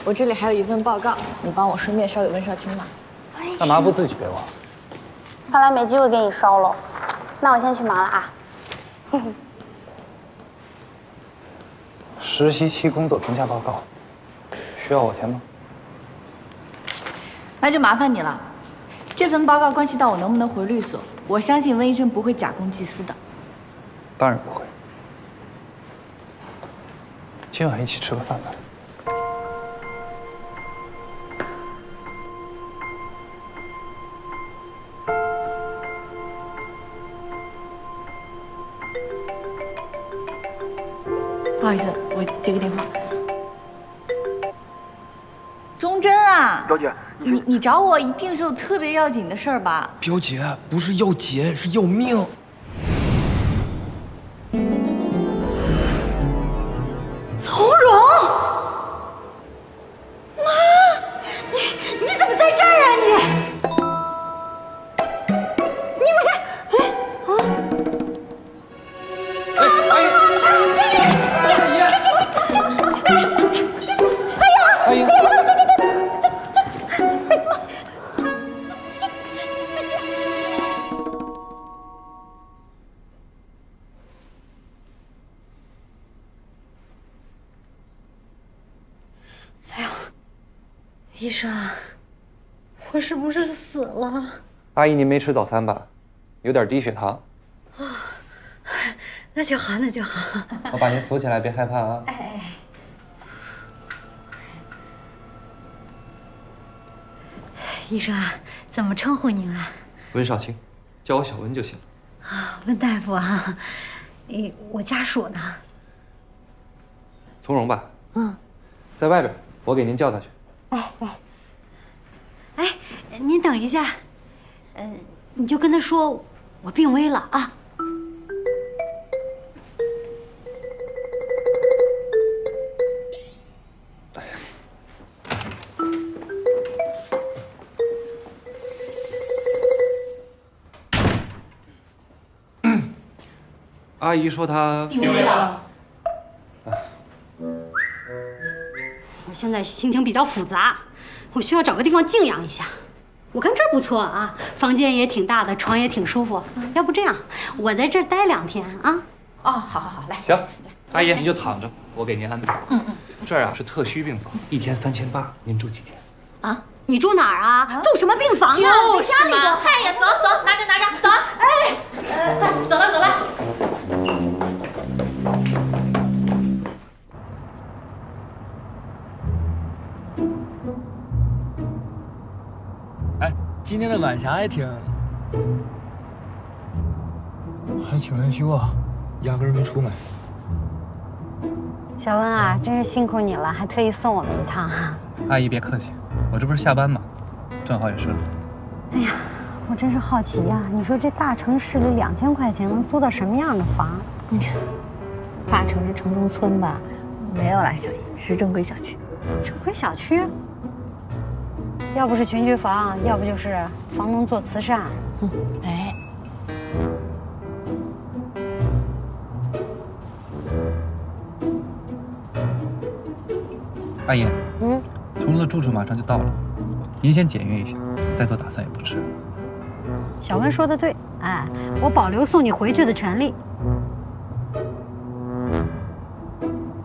我这里还有一份报告，你帮我顺便捎给温少卿吧。干嘛不自己给我？看来没机会给你捎喽。那我先去忙了啊。实习期工作评价报告，需要我填吗？那就麻烦你了。这份报告关系到我能不能回律所，我相信温医生不会假公济私的。当然不会。今晚一起吃个饭吧。不好意思，我接个电话。钟真啊，表姐，你找我一定是有特别要紧的事儿吧？表姐，不是要钱，是要命。从容，妈，你怎么在这儿啊你不是，阿姨，医生，我是不是死了？阿姨，您没吃早餐吧？有点低血糖。那就好，那就好。我把您扶起来，别害怕啊。医生啊，怎么称呼您啊？温少卿，叫我小温就行了。啊，温大夫啊，我家属呢？从容吧。在外边，我给您叫他去。哎，您等一下，你就跟他说我病危了啊。阿姨说她病危了。我现在心情比较复杂，我需要找个地方静养一下。我看这儿不错啊，房间也挺大的，床也挺舒服。要不这样，我在这儿待2天啊？哦，好，来。行，阿姨您就躺着，我给您安排。这儿啊是特需病房，1天3800，您住几天？啊，你住哪儿啊？住什么病房啊？就是在家里头。嗨呀，走，拿着，走。快走了。哎，今天的晚霞还挺害羞啊，压根儿没出门。小温啊，真是辛苦你了，还特意送我们一趟。阿姨别客气，我这不是下班吗？正好也顺路。哎呀，我真是好奇呀，你说这大城市里2000块钱能租到什么样的房？大城市城中村吧？没有啦，小姨，是正规小区。正规小区？要不是群居房，要不就是房东做慈善。哎，阿姨，从容的住处马上就到了，您先检阅一下，再做打算也不迟。小温说的对，哎，我保留送你回去的权利。